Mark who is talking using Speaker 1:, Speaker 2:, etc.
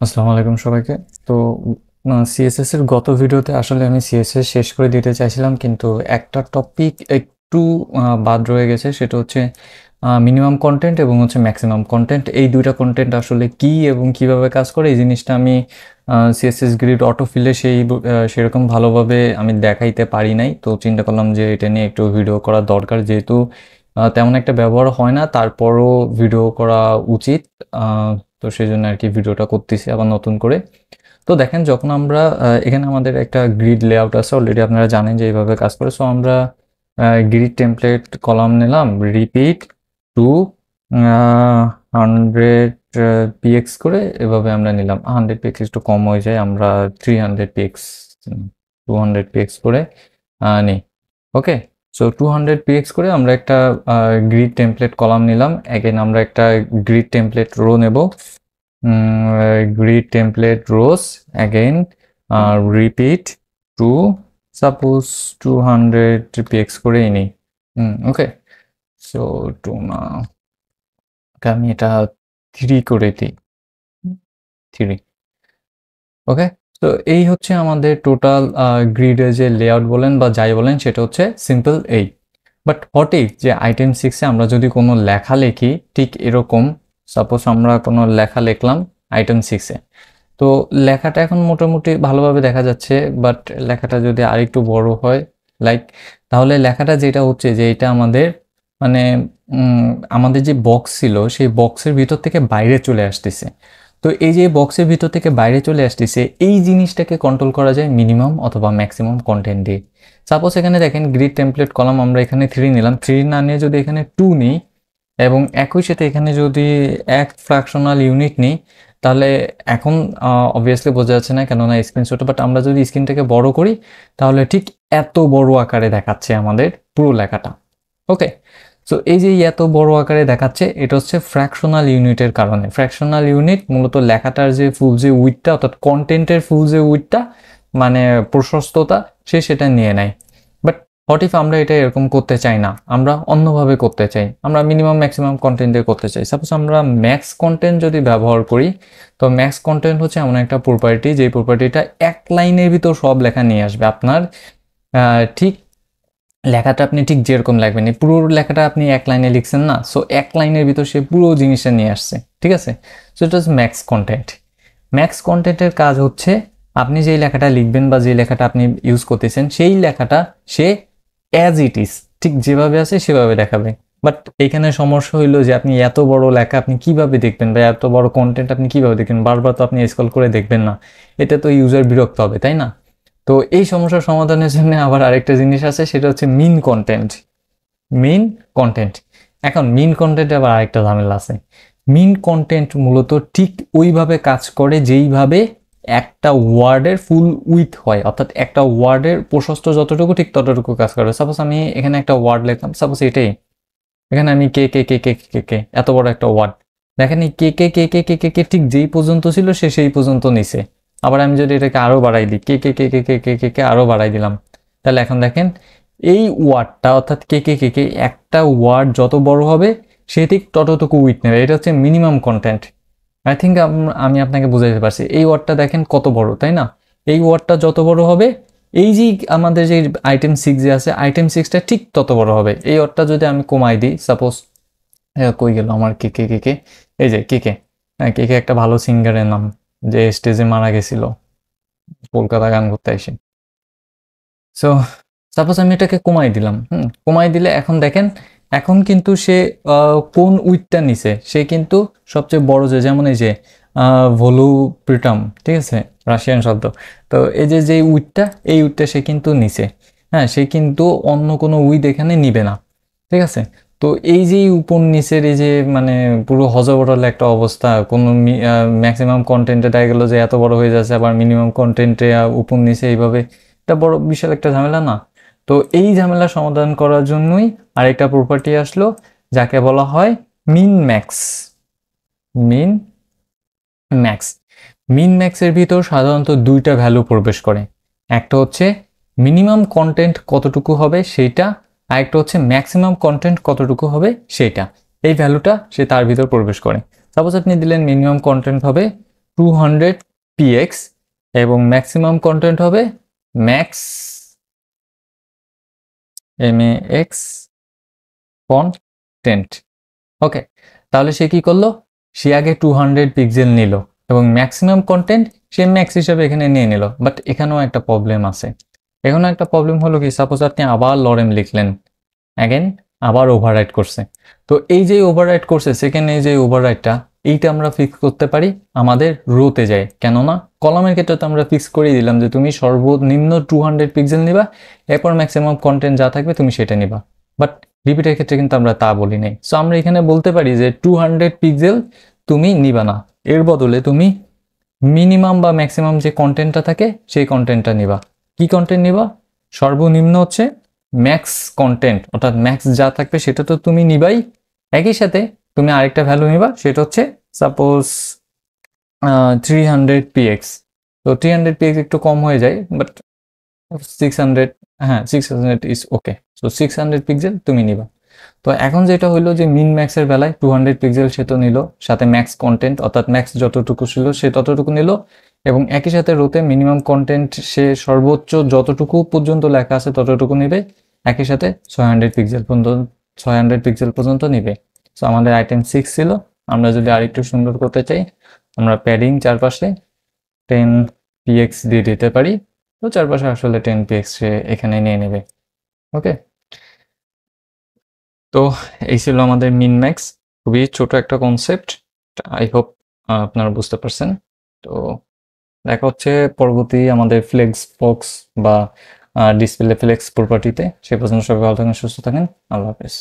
Speaker 1: আসসালামু আলাইকুম সবাইকে। তো সিএসএস এর গত ভিডিওতে আসলে আমি সিএসএস শেষ করে দিতে চাইছিলাম, কিন্তু একটা টপিক একটু বাদ রয়ে গেছে। সেটা হচ্ছে মিনিমাম কন্টেন্ট এবং হচ্ছে ম্যাক্সিমাম কন্টেন্ট। এই দুইটা কন্টেন্ট আসলে কি এবং কিভাবে কাজ করে, এই জিনিসটা আমি সিএসএস গ্রিড অটোফিলে সেরকম ভালোভাবে আমি দেখাইতে পারি নাই। তো চিন্তা করলাম যে এটা নিয়ে একটু ভিডিও করা দরকার, যেহেতু তেমন একটা ব্যবহার হয় না, তারপরও ভিডিও করা উচিত। তো সেই জন্য আর কি ভিডিওটা করতেছি আবার নতুন করে। তো দেখেন, যখন আমরা এখানে আমাদের একটা গ্রিড লেআউট আছে, অলরেডি আপনারা জানেন যে এইভাবে কাজ করে। সো আমরা গ্রিড টেমপ্লেট কলাম নিলাম, রিপিট টু 100 পিএক্স করে এভাবে আমরা নিলাম। 100 পিএক্স একটু কম হয়ে যায়, আমরা 300 পিএক্স 200 পিএক্স করে নিই। ওকে, সো 200 পিএক্স করে আমরা একটা গ্রিড টেমপ্লেট কলাম নিলাম। অ্যাগেন আমরা একটা গ্রিড টেমপ্লেট রো নেব, grid template rows again, repeat to suppose 200 px করেই নিই। ওকে, সো টু না, আমি এটা 3 করে দিই, 3। ওকে, তো এই হচ্ছে আমাদের টোটাল গ্রিডের যে লেআউট বলেন বা যাই বলেন, সেটা হচ্ছে সিম্পল এই। বাট হোয়াট ইফ যে আইটেম 6-এ আমরা যদি কোনো লেখা লিখি, ঠিক এরকম সাপোজ আমরা কোনো লেখা লিখলাম আইটেম 6-এ। তো লেখাটা এখন মোটামুটি ভালোভাবে দেখা যাচ্ছে, বাট লেখাটা যদি আরেকটু বড় হয়, লাইক, তাহলে লেখাটা যেটা হচ্ছে যে এটা আমাদের মানে আমাদের যে বক্স ছিল সেই বক্সের ভিতর থেকে বাইরে চলে আসতেছে। তো এই যে বক্সের ভিতর থেকে বাইরে চলে আসতেছে, এই জিনিসটাকে কন্ট্রোল করা যায় মিনিমাম অথবা ম্যাক্সিমাম কন্টেন্ট দিয়ে। সাপোজ এখানে দেখেন গ্রিড টেমপ্লেট কলাম আমরা এখানে 3 নিলাম, 3 না নিয়ে যদি এখানে 2 নিই এবং একই সাথে এখানে যদি এক ফ্র্যাকশনাল ইউনিট নিই, তাহলে এখন অবভিয়াসলি বোঝা যাচ্ছে না কেননা স্ক্রিন ছোট, বাট আমরা যদি স্ক্রিনটাকে বড় করি তাহলে ঠিক এত বড় আকারে দেখাচ্ছে আমাদের পুরো লেখাটা। ওকে, সো এই যে এত বড় আকারে দেখাচ্ছে, এটা হচ্ছে ফ্র্যাকশনাল ইউনিটের কারণে। ফ্র্যাকশনাল ইউনিট মূলত লেখাটার যে ফুল যে উইডথটা, অর্থাৎ কন্টেন্টের ফুল যে উইডথটা মানে প্রশস্ততা, সেটা নিয়ে নেয়। বাট হোয়াট ইফ আমরা এটা এরকম করতে চাই না, আমরা অন্যভাবে করতে চাই, আমরা মিনিমাম ম্যাক্সিমাম কন্টেন্টে করতে চাই। সাপোজ আমরা ম্যাক্স কন্টেন্ট যদি ব্যবহার করি, তো ম্যাক্স কন্টেন্ট হচ্ছে এমন একটা প্রপার্টি, যে প্রপার্টিটা এক লাইনের ভিতর সব লেখা নিয়ে আসবে। আপনার ঠিক লেখাটা আপনি ঠিক যেরকম লাগবেন, এই পুরো লেখাটা আপনি এক লাইনে লিখছেন না, সো এক লাইনের ভিতর সে পুরো জিনিসটা নিয়ে আসছে। ঠিক আছে, সো এটা হচ্ছে ম্যাক্স কন্টেন্ট। ম্যাক্স কন্টেন্টের কাজ হচ্ছে আপনি যেই লেখাটা লিখবেন বা যে লেখাটা আপনি ইউজ করতেছেন, সেই লেখাটা সে অ্যাজ ইট ইজ ঠিক যেভাবে আছে সেভাবে দেখাবে। বাট এইখানে সমস্যা হইলো যে আপনি এত বড় লেখা আপনি কিভাবে দেখবেন, বা এত বড় কন্টেন্ট আপনি কিভাবে দেখবেন, বারবার তো আপনি স্ক্রল করে দেখবেন না, এটা তো ইউজার বিরক্ত হবে, তাই না? তো এই সমস্যার সমাধানের জন্য আবার আরেকটা জিনিস আছে, সেটা হচ্ছে মিন কন্টেন্ট। মিন কন্টেন্ট, এখন মিন কন্টেন্টে আবার আরেকটা ঝামেলা আছে। মিন কন্টেন্ট মূলত ঠিক ওইভাবে কাজ করে যেইভাবে একটা ওয়ার্ডের ফুল উইথ হয়, অর্থাৎ একটা ওয়ার্ডের প্রশস্ত যতটুকু ঠিক ততটুকু কাজ করে। সাপোজ আমি এখানে একটা ওয়ার্ড লিখলাম, সাপোজ এটাই, এখানে আমি কে কে কে কে কে কে এত বড় একটা ওয়ার্ড, দেখেন এই কে কে কে কে কে কে কে ঠিক যেই পর্যন্ত ছিল সে সেই পর্যন্ত নিছে। আবার আমি যদি এটাকে আরো বাড়াই দিই, কে কে কে কে কে কে কে কে আরো বাড়াই দিলাম, তাহলে এখন দেখেন এই ওয়ার্ডটা অর্থাৎ কে কে কে কে একটা ওয়ার্ড যত বড় হবে সে ঠিক ততটুকু উইথ নেবে। এটা হচ্ছে মিনিমাম কন্টেন্ট। আই থিঙ্ক আমি আপনাকে বুঝাইতে পারছি। এই ওয়ার্ডটা দেখেন কত বড়, তাই না? এই ওয়ার্ডটা যত বড় হবে, এই যে আমাদের যে আইটেম 6 যে আছে, আইটেম 6টা ঠিক তত বড় হবে। এই ওয়ার্ডটা যদি আমি কমাই দিই, সাপোজ কই গেল আমার কে কে কে কে, এই যে কে কে, হ্যাঁ কে কে একটা ভালো সিঙ্গারের নাম, যে স্টেজে মারা গেছিল কলকাতা গান করতে এসে। সো সাপোজ আমি এটাকে কমাই দিলাম, কমাই দিলে এখন দেখেন, এখন কিন্তু সে কোন উইথটা নিছে, সে কিন্তু সবচেয়ে বড় যে, যেমন এই যে ভলুপ্রিটাম, ঠিক আছে, রাশিয়ান শব্দ। তো এই যে যে উইথটা, এই উইথটা সে কিন্তু নিছে। হ্যাঁ, সে কিন্তু অন্য কোনো উইথ এখানে নিবে না। ঠিক আছে, তো এই যে উপর নিচের এই যে মানে পুরো হজবরল একটা অবস্থা, কোনো ম্যাক্সিমাম কন্টেন্টে দেখা গেল যে এত বড় হয়ে যাচ্ছে, আবার মিনিমাম কন্টেন্টে উপর নিচে এইভাবে, এটা বড় বিশাল একটা ঝামেলা না? তো এই ঝামেলা সমাধান করার জন্যই আরেকটা প্রপার্টি আসলো, যাকে বলা হয় মিন ম্যাক্স। মিন ম্যাক্স, মিন ম্যাক্সের ভিতর সাধারণত দুইটা ভ্যালু প্রবেশ করে। একটা হচ্ছে মিনিমাম কন্টেন্ট কতটুকু হবে সেইটা, আর একটা হচ্ছে ম্যাক্সিমাম কন্টেন্ট কতটুকু হবে সেইটা। এই ভ্যালুটা সে তার ভিতর প্রবেশ করে। সাপোজ আপনি দিলেন মিনিমাম কন্টেন্ট হবে 200 px এবং ম্যাক্সিমাম কন্টেন্ট হবে ম্যাক্স max কন্টেন্ট। ওকে, তাহলে সে কি করলো, সে আগে 200 পিক্সেল নিল এবং ম্যাক্সিমাম কন্টেন্ট সে ম্যাক্স হিসাবে এখানে নিয়ে নিল। বাট এখানেও একটা প্রবলেম আছে। এখানেও একটা প্রবলেম হলো কি, সাপোজ আপনি আবার লরেম লিখলেন, অ্যাগেন আবার ওভাররাইট করছে। তো এই যে ওভাররাইট করছে, সেকেন্ড এই যে ওভাররাইটটা, এইটা আমরা ফিক্স করতে পারি আমাদের রোতে যায়। কেননা কলামের ক্ষেত্রে তো আমরা ফিক্স করে দিলাম যে তুমি সর্বনিম্ন 200 পিক্সেল নিবা, এরপর ম্যাক্সিমাম কন্টেন্ট যা থাকবে তুমি সেটা নিবা। বাট রিপিটের ক্ষেত্রে কিন্তু আমরা তা বলি নাই। সো আমরা এখানে বলতে পারি যে 200 পিক্সেল তুমি নিবা না, এর বদলে তুমি মিনিমাম বা ম্যাক্সিমাম যে কন্টেন্টটা থাকে সেই কন্টেন্টটা নিবা। কি কন্টেন্ট নিবা? সর্বনিম্ন হচ্ছে ম্যাক্স কন্টেন্ট, অর্থাৎ ম্যাক্স যা থাকবে সেটা তো তুমি নিবাই, একই সাথে তুমি আরেকটা ভ্যালু নিবা, সেটা হচ্ছে সাপোজ 300 px। তো 300 px একটু কম হয়ে যায়, বাট 600, হ্যাঁ 600 ইজ ওকে। সো 600 পিক্সেল তুমি নিবা। তো এখন যেটা হইলো যে মিন ম্যাক্সের বেলায় 200 পিক্সেল সে তো নিল, সাথে ম্যাক্স কন্টেন্ট অর্থাৎ ম্যাক্স যতটুকু ছিল সে ততটুকু নিল, এবং একই সাথে রোতে মিনিমাম কন্টেন্ট সে সর্বোচ্চ যতটুকু পর্যন্ত লেখা আছে ততটুকু নিবে, একই সাথে 600 পিক্সেল পর্যন্ত 600 পিক্সেল পর্যন্ত নিবে। সো আমাদের আইটেম 6 ছিল। আমরা যদি আরেকটু সুন্দর করতে চাই, আমরা প্যাডিং চারপাশে 10 px দিয়ে দিতে পারি। তো চারপাশে আসলে 10 px সে এখানে নিয়ে নেবে। ওকে, তো এই ছিল আমাদের মিন ম্যাক্স। খুবই ছোট একটা কনসেপ্ট, আই হোপ আপনারা বুঝতে পারছেন। তো দেখা হচ্ছে পরবর্তী আমাদের ফ্লেক্স বক্স বা ডিসপ্লে ফ্লেক্স প্রপার্টিতে। সে পর্যন্ত সবাই ভালো থাকেন, সুস্থ থাকেন, আল্লাহ হাফেজ।